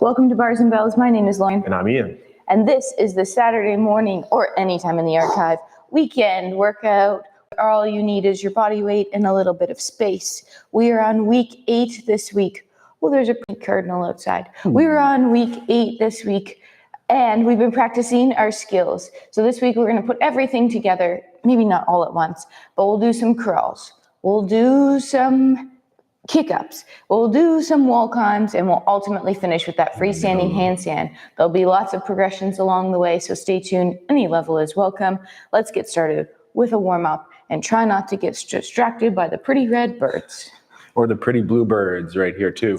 Welcome to Bars and Bells. My name is Lauren. And I'm Ian. And this is the Saturday morning, or anytime in the archive, weekend workout. All you need is your body weight and a little bit of space. We are on week 8 this week. Well, there's a pretty cardinal outside. We are on week 8 this week, and we've been practicing our skills. So this week we're going to put everything together, maybe not all at once, but we'll do some crawls. We'll do some kick-ups. We'll do some wall climbs, and we'll ultimately finish with that freestanding handstand. There'll be lots of progressions along the way, so stay tuned. Any level is welcome. Let's get started with a warm-up and try not to get distracted by the pretty red birds. Or the pretty blue birds right here too.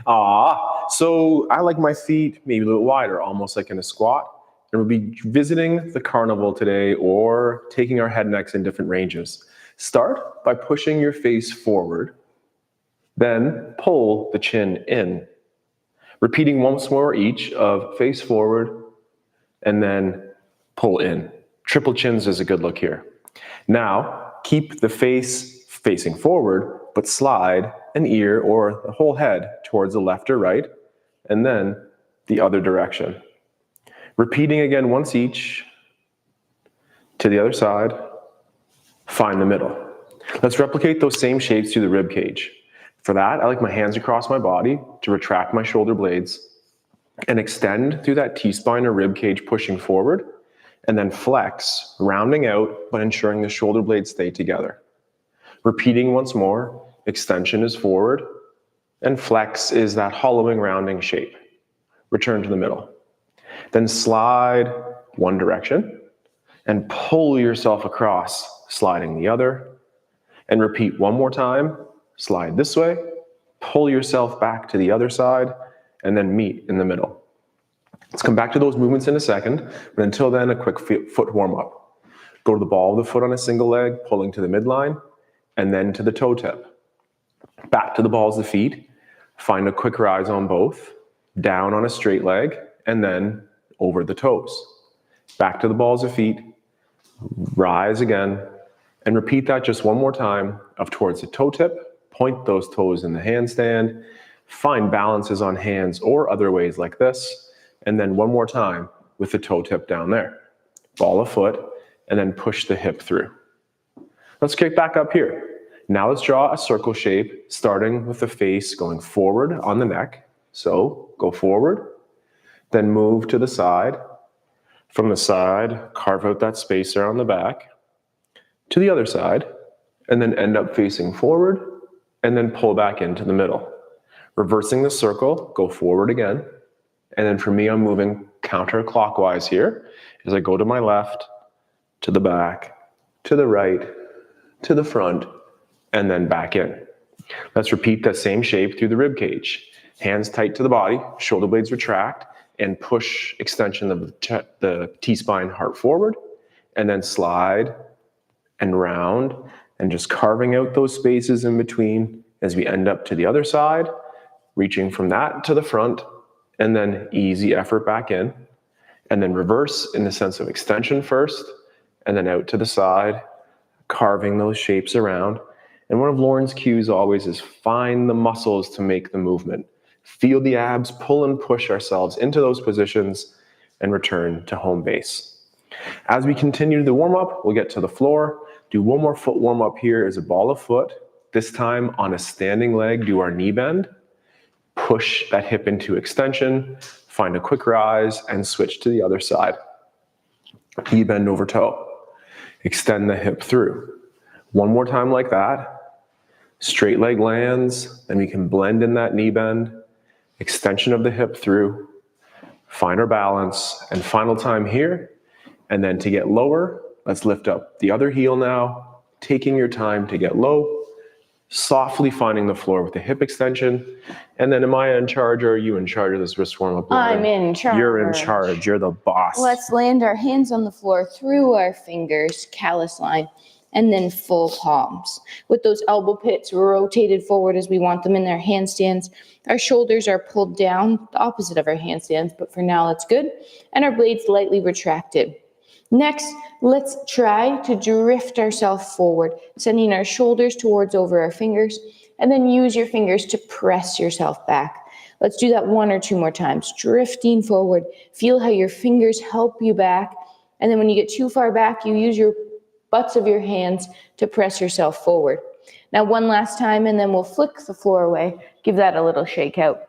So I like my feet maybe a little wider, almost like in a squat. And we'll be visiting the carnival today or taking our head and necks in different ranges. Start by pushing your face forward. Then pull the chin in. Repeating once more each of face forward and then pull in. Triple chins is a good look here. Now, keep the face facing forward, but slide an ear or the whole head towards the left or right, and then the other direction. Repeating again once each to the other side. Find the middle. Let's replicate those same shapes through the rib cage. For that, I like my hands across my body to retract my shoulder blades and extend through that T-spine or rib cage, pushing forward, and then flex, rounding out, but ensuring the shoulder blades stay together. Repeating once more, extension is forward, and flex is that hollowing, rounding shape. Return to the middle. Then slide one direction and pull yourself across, sliding the other, and repeat one more time. Slide this way, pull yourself back to the other side, and then meet in the middle. Let's come back to those movements in a second, but until then, a quick foot warm-up. Go to the ball of the foot on a single leg, pulling to the midline, and then to the toe tip. Back to the balls of the feet, find a quick rise on both, down on a straight leg, and then over the toes. Back to the balls of feet, rise again, and repeat that just one more time of towards the toe tip. Point those toes in the handstand, find balances on hands or other ways like this, and then one more time with the toe tip down there. Ball of foot, and then push the hip through. Let's kick back up here. Now let's draw a circle shape, starting with the face going forward on the neck. So go forward, then move to the side. From the side, carve out that space there on the back. To the other side, and then end up facing forward, and then pull back into the middle. Reversing the circle, go forward again. And then for me, I'm moving counterclockwise here as I go to my left, to the back, to the right, to the front, and then back in. Let's repeat that same shape through the rib cage. Hands tight to the body, shoulder blades retract, and push extension of the T-spine, heart forward, and then slide and round, and just carving out those spaces in between as we end up to the other side, reaching from that to the front, and then easy effort back in, and then reverse in the sense of extension first, and then out to the side, carving those shapes around. And one of Lauren's cues always is find the muscles to make the movement. Feel the abs, pull and push ourselves into those positions, and return to home base. As we continue the warm-up, we'll get to the floor. Do one more foot warm up here as a ball of foot. This time on a standing leg, do our knee bend. Push that hip into extension. Find a quick rise and switch to the other side. Knee bend over toe. Extend the hip through. One more time like that. Straight leg lands. Then we can blend in that knee bend. Extension of the hip through. Find our balance. And final time here. And then to get lower, let's lift up the other heel now, taking your time to get low, softly finding the floor with the hip extension. And then am I in charge or are you in charge of this wrist warm-up? I'm in charge. You're in charge. You're the boss. Let's land our hands on the floor through our fingers, callus line, and then full palms. With those elbow pits rotated forward as we want them in their handstands. Our shoulders are pulled down, the opposite of our handstands, but for now that's good. And our blades lightly retracted. Next, let's try to drift ourselves forward, sending our shoulders towards over our fingers, and then use your fingers to press yourself back. Let's do that 1 or 2 more times. Drifting forward. Feel how your fingers help you back. And then when you get too far back, you use your butts of your hands to press yourself forward. Now 1 last time, and then we'll flick the floor away. Give that a little shake out.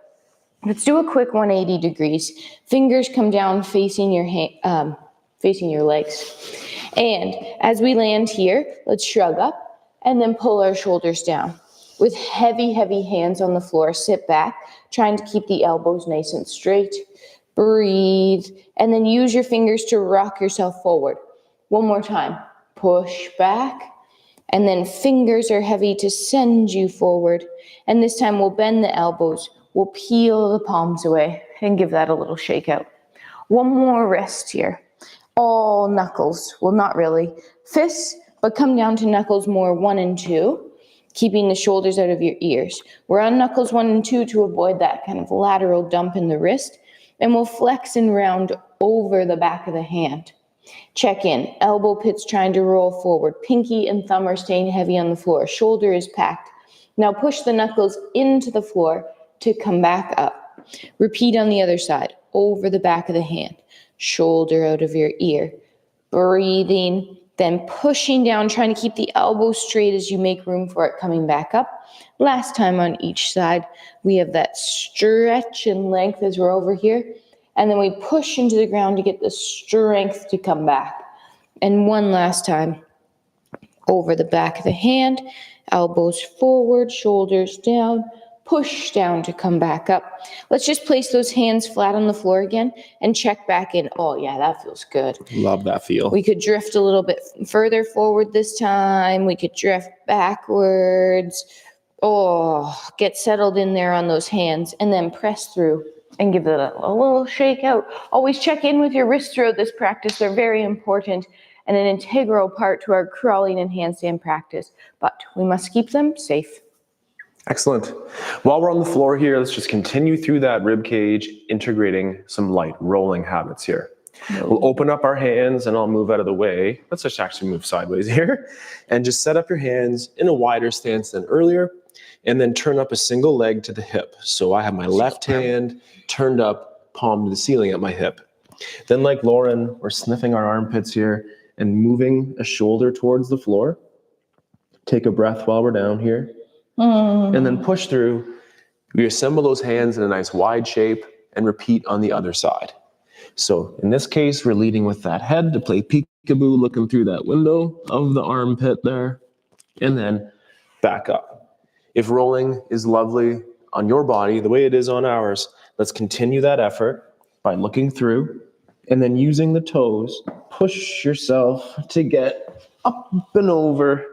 Let's do a quick 180 degrees. Fingers come down facing your legs. And as we land here, let's shrug up and then pull our shoulders down. With heavy, heavy hands on the floor, sit back, trying to keep the elbows nice and straight. Breathe, and then use your fingers to rock yourself forward. 1 more time. Push back, and then fingers are heavy to send you forward. And this time we'll bend the elbows. We'll peel the palms away and give that a little shake out. 1 more rest here. All knuckles. Well, not really. Fists, but come down to knuckles more 1 and 2. Keeping the shoulders out of your ears. We're on knuckles 1 and 2 to avoid that kind of lateral dump in the wrist. And we'll flex and round over the back of the hand. Check in. Elbow pits trying to roll forward. Pinky and thumb are staying heavy on the floor. Shoulder is packed. Now push the knuckles into the floor to come back up. Repeat on the other side. Over the back of the hand. Shoulder out of your ear. Breathing. Then pushing down, trying to keep the elbow straight as you make room for it coming back up. Last time on each side, we have that stretch and length as we're over here. And then we push into the ground to get the strength to come back. And 1 last time, over the back of the hand, elbows forward, shoulders down, push down to come back up. Let's just place those hands flat on the floor again and check back in. Oh yeah, that feels good. Love that feel. We could drift a little bit further forward this time. We could drift backwards. Oh, get settled in there on those hands and then press through and give it a little shake out. Always check in with your wrists throughout this practice. They're very important and an integral part to our crawling and handstand practice, but we must keep them safe. Excellent. While we're on the floor here, let's just continue through that rib cage, integrating some light rolling habits here. We'll open up our hands and I'll move out of the way. Let's just actually move sideways here and just set up your hands in a wider stance than earlier and then turn up a single leg to the hip. So I have my left hand turned up, palm to the ceiling at my hip. Then like Lauren, we're sniffing our armpits here and moving a shoulder towards the floor. Take a breath while we're down here. And then push through. We assemble those hands in a nice wide shape and repeat on the other side. So in this case, we're leading with that head to play peekaboo, looking through that window of the armpit there, and then back up. If rolling is lovely on your body, the way it is on ours, let's continue that effort by looking through and then using the toes, push yourself to get up and over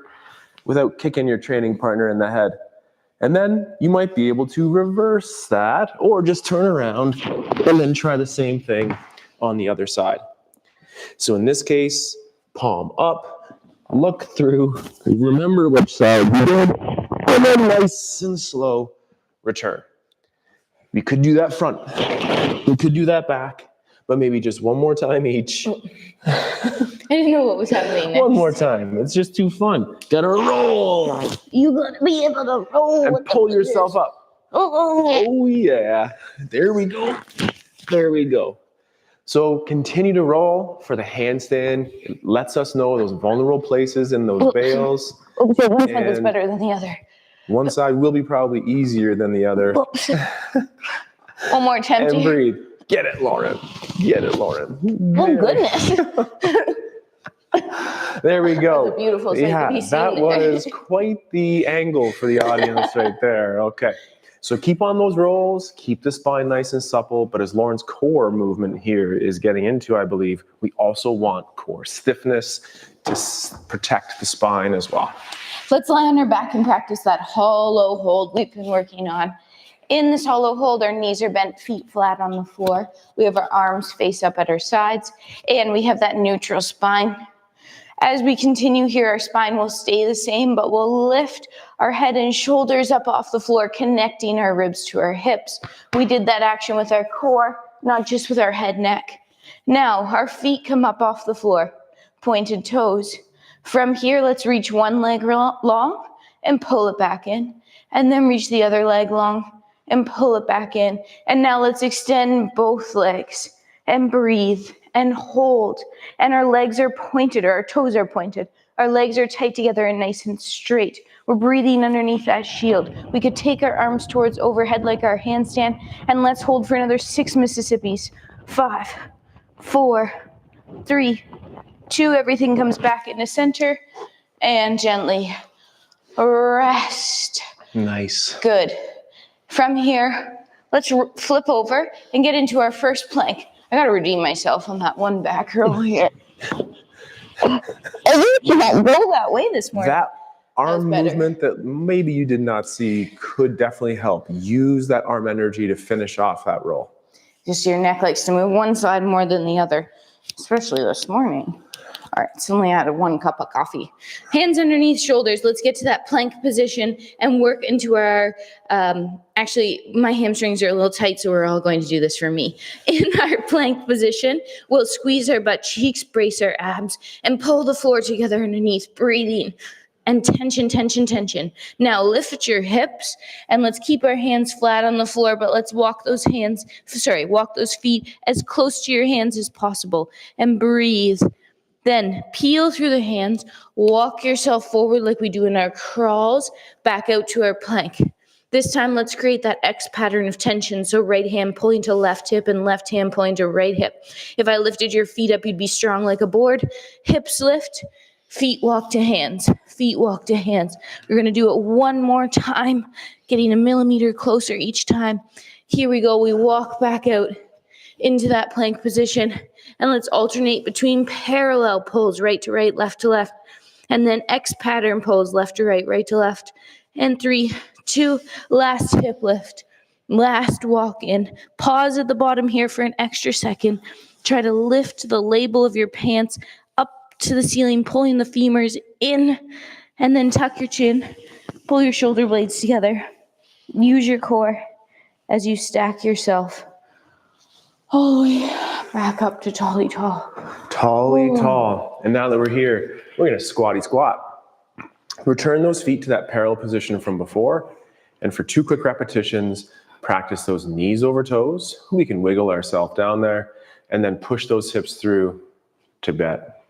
without kicking your training partner in the head. And then you might be able to reverse that or just turn around and then try the same thing on the other side. So in this case, palm up, look through, remember which side you did, and then nice and slow, return. We could do that front, we could do that back, but maybe just 1 more time each. I didn't know what was happening next. 1 more time. It's just too fun. Gotta roll. You gotta be able to roll And pull yourself up. Oh. Oh yeah. There we go. There we go. So continue to roll for the handstand. It lets us know those vulnerable places in those bales. Oops, one side is better than the other. One side will be probably easier than the other. Oops. 1 more attempt. And breathe. Get it, Lauren. Get it, Lauren. Oh, goodness. There we go. That was a beautiful sight to be seen that there. was quite the angle for the audience right there. Okay. So keep on those rolls, keep the spine nice and supple, but as Lauren's core movement here is getting into, I believe, we also want core stiffness to protect the spine as well. Let's lie on our back and practice that hollow hold we've been working on. In this hollow hold, our knees are bent, feet flat on the floor. We have our arms face up at our sides, and we have that neutral spine. As we continue here, our spine will stay the same, but we'll lift our head and shoulders up off the floor, connecting our ribs to our hips. We did that action with our core, not just with our head, neck. Now, our feet come up off the floor, pointed toes. From here, let's reach one leg long and pull it back in, and then reach the other leg long and pull it back in. And now let's extend both legs and breathe and hold. And our legs are pointed, or our toes are pointed. Our legs are tight together and nice and straight. We're breathing underneath that shield. We could take our arms towards overhead like our handstand, and let's hold for another 6 Mississippis. 5, 4, 3, 2. Everything comes back into center, and gently rest. Nice. Good. From here, let's flip over and get into our first plank. I gotta redeem myself on that one back curl here. I really cannot roll that way this morning. That arm movement that maybe you did not see could definitely help. Use that arm energy to finish off that roll. Just your neck likes to move one side more than the other, especially this morning. All right, it's only added 1 cup of coffee. Hands underneath shoulders. Let's get to that plank position and work into our, actually, my hamstrings are a little tight, so we're all going to do this for me. In our plank position, we'll squeeze our butt cheeks, brace our abs, and pull the floor together underneath, breathing. And tension, tension, tension. Now lift your hips and let's keep our hands flat on the floor, but let's walk those feet as close to your hands as possible and breathe. Then peel through the hands, walk yourself forward like we do in our crawls, back out to our plank. This time, let's create that X pattern of tension. So right hand pulling to left hip and left hand pulling to right hip. If I lifted your feet up, you'd be strong like a board. Hips lift, feet walk to hands, feet walk to hands. We're gonna do it one more time, getting a millimeter closer each time. Here we go, we walk back out into that plank position, and let's alternate between parallel pulls, right to right, left to left, and then X pattern pulls, left to right, right to left, and 3, 2, last hip lift, last walk in. Pause at the bottom here for an extra second. Try to lift the label of your pants up to the ceiling, pulling the femurs in, and then tuck your chin, pull your shoulder blades together. Use your core as you stack yourself all the way back up to tally tall. Tally tall. And now that we're here, we're gonna squatty squat. Return those feet to that parallel position from before. And for 2 quick repetitions, practice those knees over toes. We can wiggle ourselves down there and then push those hips through to get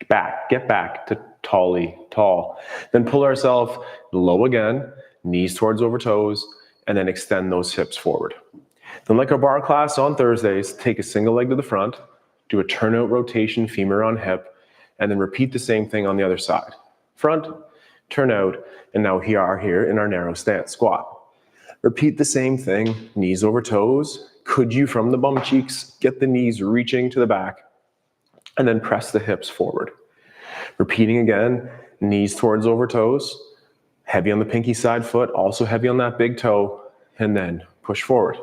back to tally tall. Then pull ourselves low again, knees towards over toes, and then extend those hips forward. Then like our bar class on Thursdays, take a single leg to the front, do a turnout rotation, femur on hip, and then repeat the same thing on the other side. Front, turn out, and now we are here in our narrow stance squat. Repeat the same thing, knees over toes. Could you, from the bum cheeks, get the knees reaching to the back, and then press the hips forward. Repeating again, knees towards over toes, heavy on the pinky side foot, also heavy on that big toe, and then push forward.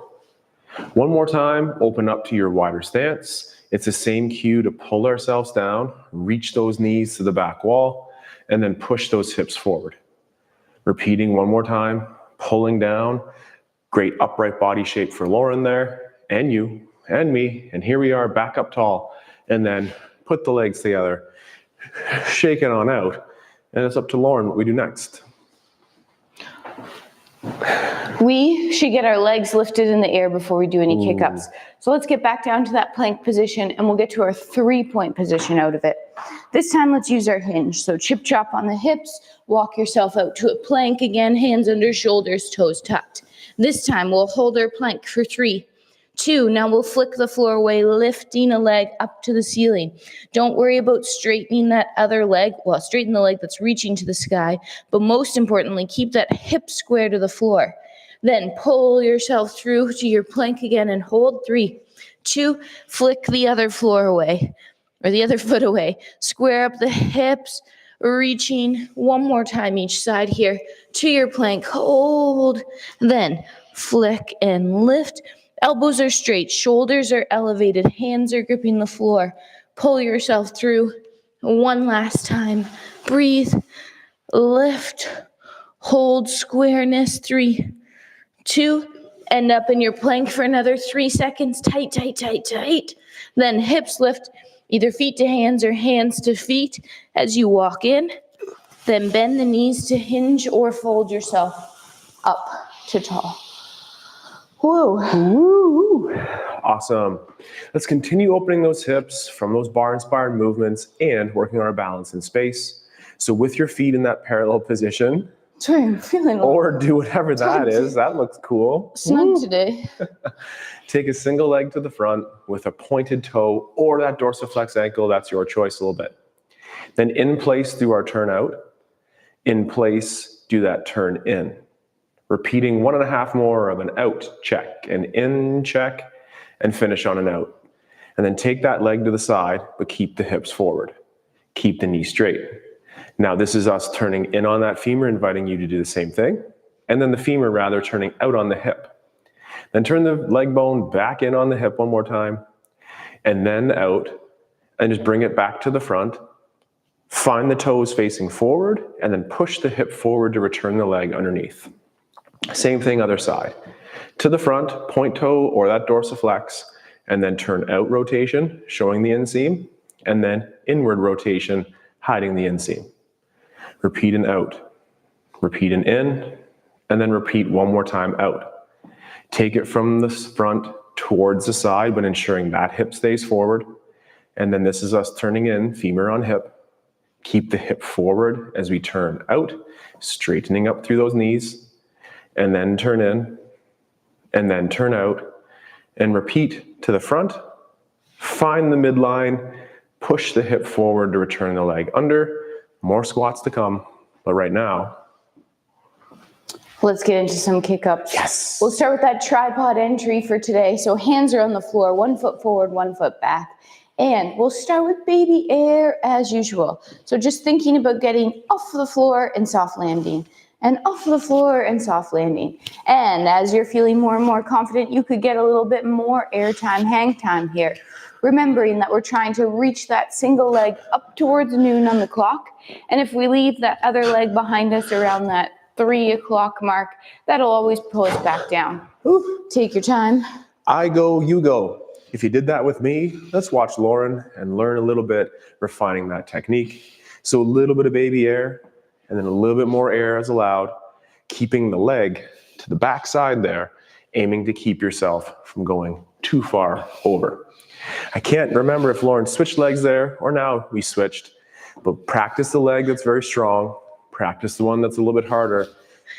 One more time, open up to your wider stance. It's the same cue to pull ourselves down, reach those knees to the back wall, and then push those hips forward. Repeating one more time, pulling down. Great upright body shape for Lauren there, and you, and me. And here we are, back up tall. And then put the legs together, shake it on out. And it's up to Lauren what we do next. We should get our legs lifted in the air before we do any kick-ups. So let's get back down to that plank position and we'll get to our 3-point position out of it. This time let's use our hinge. So chip chop on the hips, walk yourself out to a plank again, hands under shoulders, toes tucked. This time we'll hold our plank for 3, 2, now we'll flick the floor away, lifting a leg up to the ceiling. Don't worry about straightening that other leg. Well, straighten the leg that's reaching to the sky, but most importantly, keep that hip square to the floor. Then pull yourself through to your plank again and hold. 3, 2, flick the other floor away, or the other foot away. Square up the hips, reaching one more time each side here to your plank. Hold, then flick and lift. Elbows are straight, shoulders are elevated, hands are gripping the floor. Pull yourself through one last time. Breathe, lift, hold squareness. 3, 2, end up in your plank for another 3 seconds. Tight, tight, tight, tight. Then hips lift, either feet to hands or hands to feet as you walk in. Then bend the knees to hinge or fold yourself up to tall. Whoa. Woo! Awesome. Let's continue opening those hips from those bar-inspired movements and working on our balance in space. So with your feet in that parallel position, Sorry, I'm feeling or do whatever that is. That looks cool. snug today. Take a single leg to the front with a pointed toe or that dorsiflex ankle. That's your choice a little bit. Then in place, do our turn out. In place, do that turn in. Repeating 1.5 more of an out, check, and in, check, and finish on an out. And then take that leg to the side, but keep the hips forward. Keep the knee straight. Now this is us turning in on that femur, inviting you to do the same thing. And then the femur rather turning out on the hip. Then turn the leg bone back in on the hip one more time, and then out, and just bring it back to the front. Find the toes facing forward, and then push the hip forward to return the leg underneath. Same thing, other side. To the front, point toe or that dorsiflex, and then turn out rotation, showing the inseam, and then inward rotation, hiding the inseam. Repeat and out. Repeat and in, and then repeat one more time out. Take it from the front towards the side, but ensuring that hip stays forward. And then this is us turning in, femur on hip. Keep the hip forward as we turn out, straightening up through those knees. And then turn in, and then turn out, and repeat to the front. Find the midline, push the hip forward to return the leg under. More squats to come, but right now, let's get into some kick-ups. Yes. We'll start with that tripod entry for today. So hands are on the floor, 1 foot forward, 1 foot back. And we'll start with baby air as usual. So just thinking about getting off the floor and soft landing. And off the floor and soft landing. And as you're feeling more and more confident, you could get a little bit more air time, hang time here. Remembering that we're trying to reach that single leg up towards noon on the clock. And if we leave that other leg behind us around that 3 o'clock mark, that'll always pull us back down. Ooh, take your time. I go, you go. If you did that with me, let's watch Lauren and learn a little bit, refining that technique. So a little bit of baby air, and then a little bit more air as allowed, keeping the leg to the back side there, aiming to keep yourself from going too far over. I can't remember if Lauren switched legs there or now we switched, but practice the leg that's very strong, practice the one that's a little bit harder,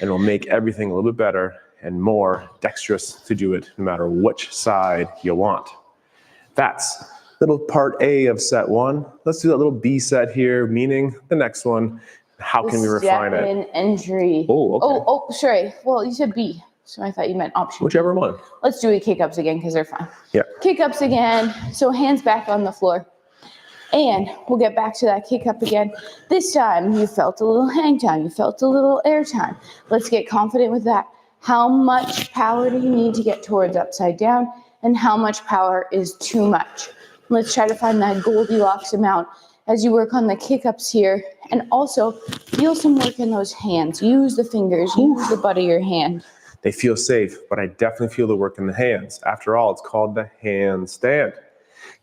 and it'll make everything a little bit better and more dexterous to do it no matter which side you want. That's little part A of set 1. Let's do that little B set here, meaning the next one. How can we refine it? Step-in entry. Oh, okay. Oh, sorry. Well, you said B, so I thought you meant option. Whichever one. Let's do a kick-ups again because they're fun. Yeah. Kick-ups again. So hands back on the floor. And we'll get back to that kick-up again. This time you felt a little hang time. You felt a little air time. Let's get confident with that. How much power do you need to get towards upside down? And how much power is too much? Let's try to find that Goldilocks amount as you work on the kick-ups here. And also feel some work in those hands. Use the fingers, use the butt of your hand. They feel safe, but I definitely feel the work in the hands. After all, it's called the handstand.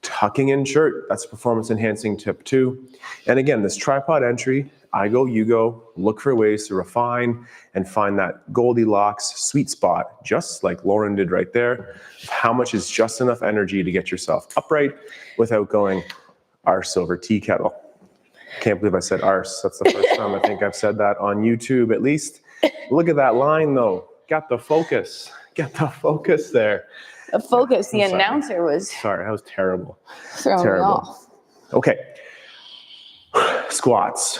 Tucking in shirt, that's performance enhancing tip 2. And again, this tripod entry, I go, you go, look for ways to refine and find that Goldilocks sweet spot, just like Lauren did right there. How much is just enough energy to get yourself upright without going arse over tea kettle. Can't believe I said arse. That's the first time I think I've said that on YouTube at least. Look at that line though. Got the focus. Get the focus there. The focus, the announcer was Sorry, that was terrible. throwing me off. Okay. Squats.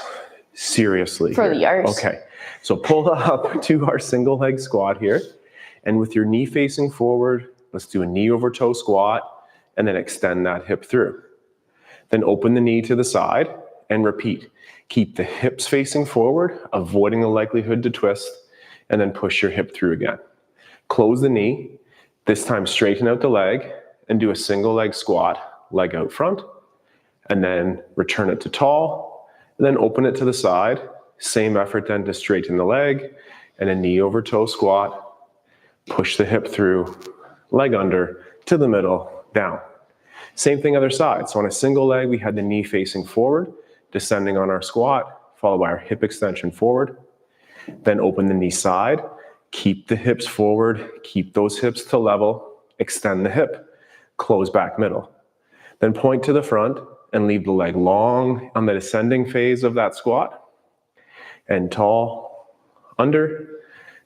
Seriously. For the arse. Okay. So pull up to our single leg squat here. And with your knee facing forward, let's do a knee over toe squat and then extend that hip through. Then open the knee to the side and repeat. Keep the hips facing forward, avoiding the likelihood to twist, and then push your hip through again. Close the knee. This time straighten out the leg and do a single leg squat, leg out front, and then return it to tall, and then open it to the side. Same effort then to straighten the leg and a knee over toe squat. Push the hip through, leg under, to the middle, down. Same thing other side. So on a single leg, we had the knee facing forward, descending on our squat, followed by our hip extension forward. Then open the knee side, Keep the hips forward, keep those hips to level, extend the hip, close back middle. Then point to the front and leave the leg long on the descending phase of that squat, and tall, under,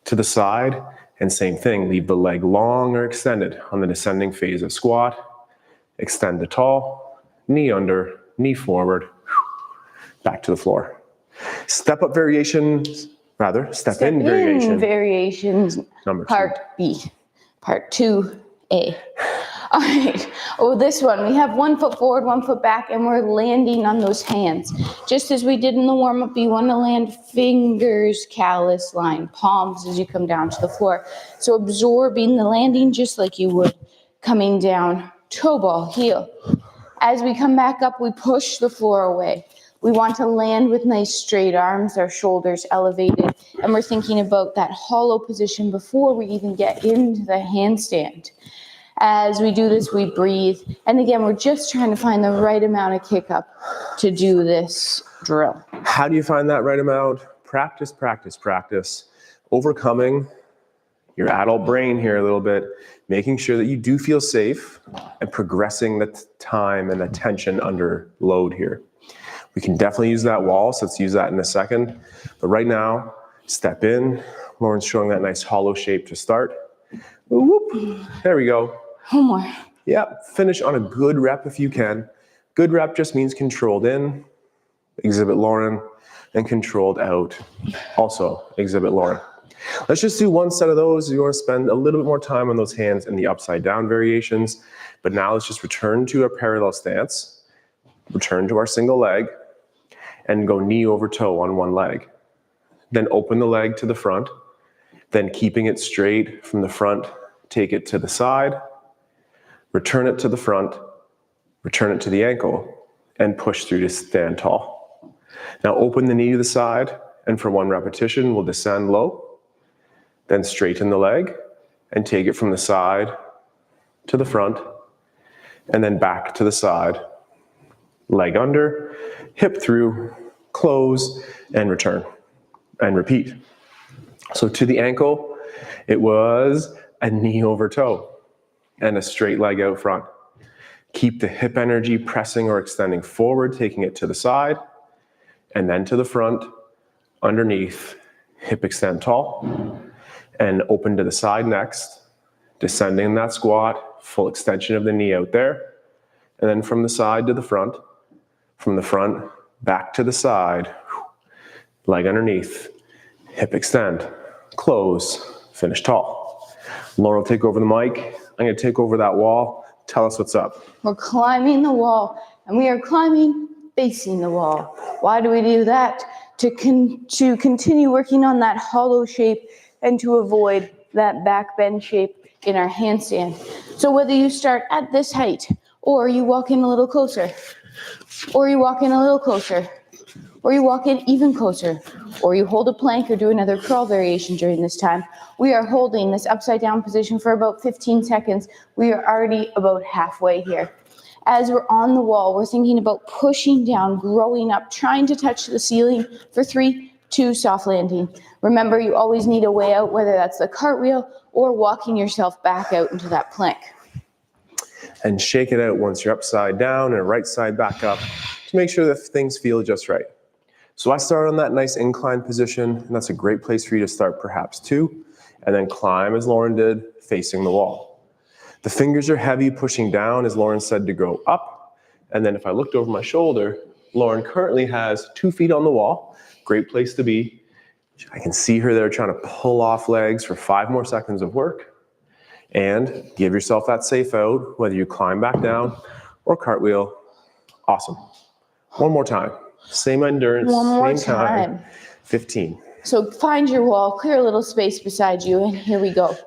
to the side, and same thing, leave the leg long or extended on the descending phase of squat, extend the tall, knee under, knee forward, back to the floor. Step in variations. Variations, Number 2. part B, part 2A. All right, this one, we have 1 foot forward, 1 foot back, and we're landing on those hands. Just as we did in the warm-up, you want to land fingers, callus line, palms as you come down to the floor. So absorbing the landing just like you would coming down, toe ball, heel. As we come back up, we push the floor away. We want to land with nice straight arms, our shoulders elevated, and we're thinking about that hollow position before we even get into the handstand. As we do this, we breathe. And again, we're just trying to find the right amount of kick up to do this drill. How do you find that right amount? Practice, practice, practice. Overcoming your adult brain here a little bit, making sure that you do feel safe and progressing the time and attention under load here. We can definitely use that wall, so let's use that in a second. But right now, step in. Lauren's showing that nice hollow shape to start. Whoop. There we go. One more. Yep, finish on a good rep if you can. Good rep just means controlled in, exhibit Lauren, and controlled out, also exhibit Lauren. Let's just do one set of those. You want to spend a little bit more time on those hands in the upside down variations. But now let's just return to a parallel stance, return to our single leg, and go knee over toe on one leg. Then open the leg to the front, then keeping it straight from the front, take it to the side, return it to the front, return it to the ankle, and push through to stand tall. Now open the knee to the side, and for one repetition, we'll descend low, then straighten the leg, and take it from the side to the front, and then back to the side. Leg under, hip through, close, and return, and repeat. So to the ankle, it was a knee over toe and a straight leg out front. Keep the hip energy pressing or extending forward, taking it to the side, and then to the front, underneath, hip extend tall, and open to the side next, descending that squat, full extension of the knee out there, and then from the side to the front, from the front, back to the side, leg underneath, hip extend, close, finish tall. Lauren will take over the mic. I'm going to take over that wall. Tell us what's up. We're climbing the wall, and we are climbing facing the wall. Why do we do that? To continue working on that hollow shape and to avoid that back bend shape in our handstand. So whether you start at this height, or you walk in a little closer, or you walk in a little closer, or you walk in even closer, or you hold a plank or do another crawl variation during this time, we are holding this upside down position for about 15 seconds. We are already about halfway here. As we're on the wall, we're thinking about pushing down, growing up, trying to touch the ceiling for 3, 2, soft landing. Remember, you always need a way out, whether that's the cartwheel or walking yourself back out into that plank. And shake it out once you're upside down and right side back up to make sure that things feel just right. So I start on that nice incline position, and that's a great place for you to start perhaps too, and then climb as Lauren did, facing the wall. The fingers are heavy, pushing down as Lauren said to go up, and then if I looked over my shoulder, Lauren currently has 2 feet on the wall, great place to be. I can see her there trying to pull off legs for 5 more seconds of work, and give yourself that safe out, whether you climb back down or cartwheel. Awesome. One more time. Same endurance, One more same time. 15. So find your wall, clear a little space beside you, and here we go.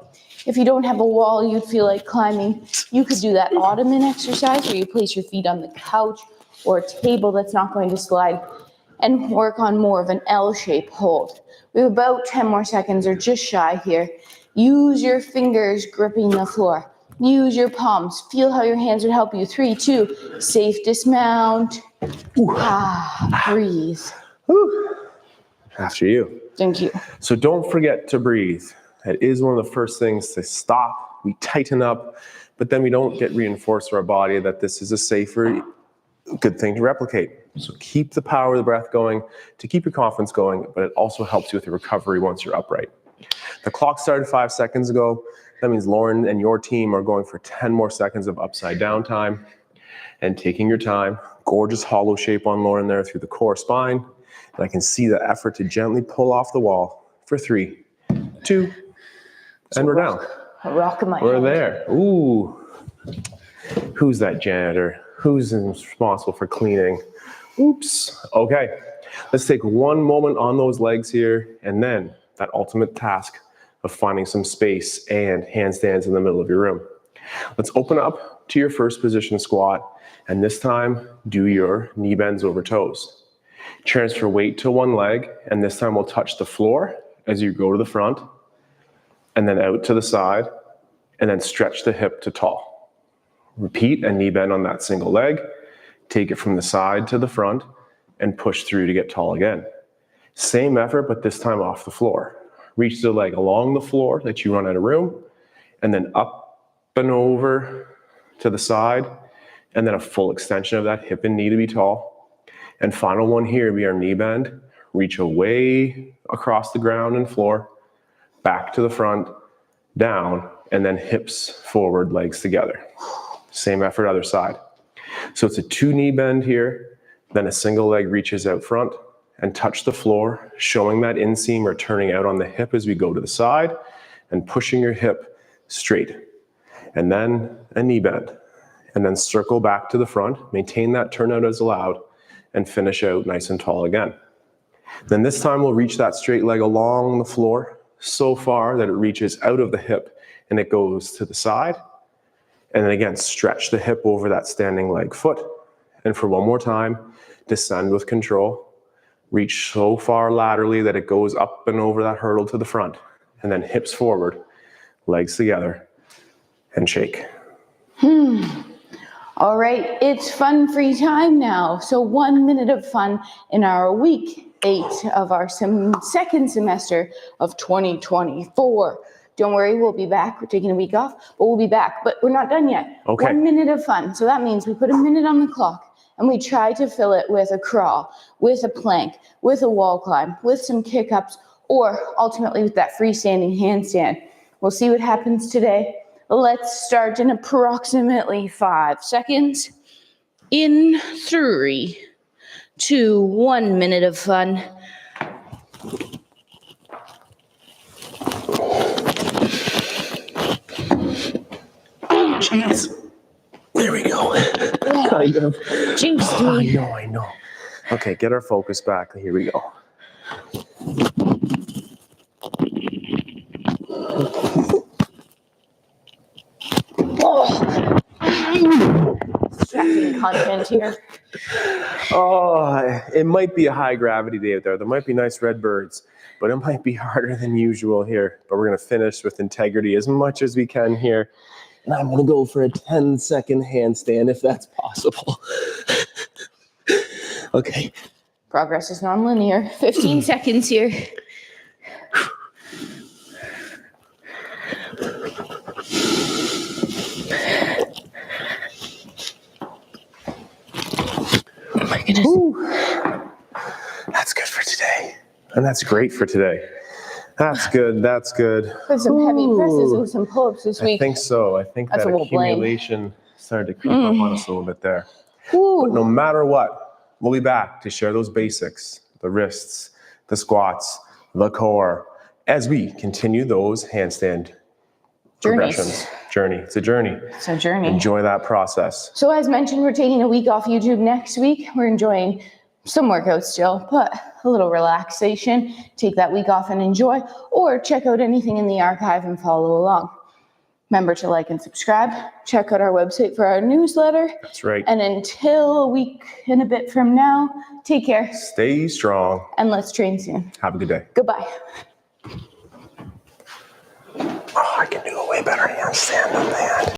If you don't have a wall you'd feel like climbing, you could do that ottoman exercise where you place your feet on the couch or a table that's not going to slide and work on more of an L-shape hold. We have about 10 more seconds or just shy here. Use your fingers gripping the floor. Use your palms. Feel how your hands would help you. 3, 2, safe dismount. Breathe. After you. Thank you. So don't forget to breathe. It is one of the first things to stop. We tighten up, but then we don't get reinforced to our body that this is a safer, good thing to replicate. So keep the power of the breath going to keep your confidence going, but it also helps you with the recovery once you're upright. The clock started 5 seconds ago. That means Lauren and your team are going for 10 more seconds of upside down time and taking your time. Gorgeous hollow shape on Lauren there through the core spine. And I can see the effort to gently pull off the wall for 3, 2, and we're down. A rock in my We're hand. there. Ooh. Who's that janitor? Who's responsible for cleaning? Oops. Okay. Let's take one moment on those legs here, and then that ultimate task of finding some space and handstands in the middle of your room. Let's open up to your first position squat, and this time do your knee bends over toes. Transfer weight to one leg, and this time we'll touch the floor as you go to the front, and then out to the side, and then stretch the hip to tall. Repeat a knee bend on that single leg. Take it from the side to the front and push through to get tall again. Same effort, but this time off the floor. Reach the leg along the floor that you run out of room, and then up and over to the side, and then a full extension of that hip and knee to be tall. And final one here, be our knee bend. Reach away across the ground and floor, back to the front, down, and then hips forward, legs together. Same effort, other side. So it's a 2 knee bend here, then a single leg reaches out front and touch the floor, showing that inseam or turning out on the hip as we go to the side and pushing your hip straight. And then a knee bend. And then circle back to the front, maintain that turnout as allowed, and finish out nice and tall again. Then this time we'll reach that straight leg along the floor so far that it reaches out of the hip and it goes to the side. And then again, stretch the hip over that standing leg foot. And for one more time, descend with control. Reach so far laterally that it goes up and over that hurdle to the front. And then hips forward, legs together, and shake. All right, it's fun free time now. So 1 minute of fun in our week 8 of our second semester of 2024. Don't worry, we'll be back. We're taking a week off, but we'll be back. But we're not done yet. Okay. 1 minute of fun. So that means we put a minute on the clock and we try to fill it with a crawl, with a plank, with a wall climb, with some kick-ups, or ultimately with that freestanding handstand. We'll see what happens today. Let's start in approximately 5 seconds. In 3, 2, 1 minute of fun. Jeez. There we go. Kind of. Jinxed me. I know. Okay, get our focus back. Here we go. Distracting content here. Oh, it might be a high gravity day out there. There might be nice red birds, but it might be harder than usual here. But we're going to finish with integrity as much as we can here. And I'm going to go for a 10-second handstand if that's possible. Okay. Progress is non-linear. 15 seconds here. Oh my goodness. Whew. That's good for today. And that's great for today. That's good. That's good. Put some heavy presses and some pull-ups this week. I think so. I think That's that what we'll blame. accumulation started to creep up on us a little bit there. Ooh. But no matter what, we'll be back to share those basics, the wrists, the squats, the core, as we continue those handstand progressions. Journey. It's a journey. It's a journey. Enjoy that process. So as mentioned, we're taking a week off YouTube next week. We're enjoying some workouts still, but a little relaxation. Take that week off and enjoy, or check out anything in the archive and follow along. Remember to like and subscribe. Check out our website for our newsletter. That's right. And until a week and a bit from now, take care. Stay strong. And let's train soon. Have a good day. Goodbye. Oh, I can do a way better handstand than that.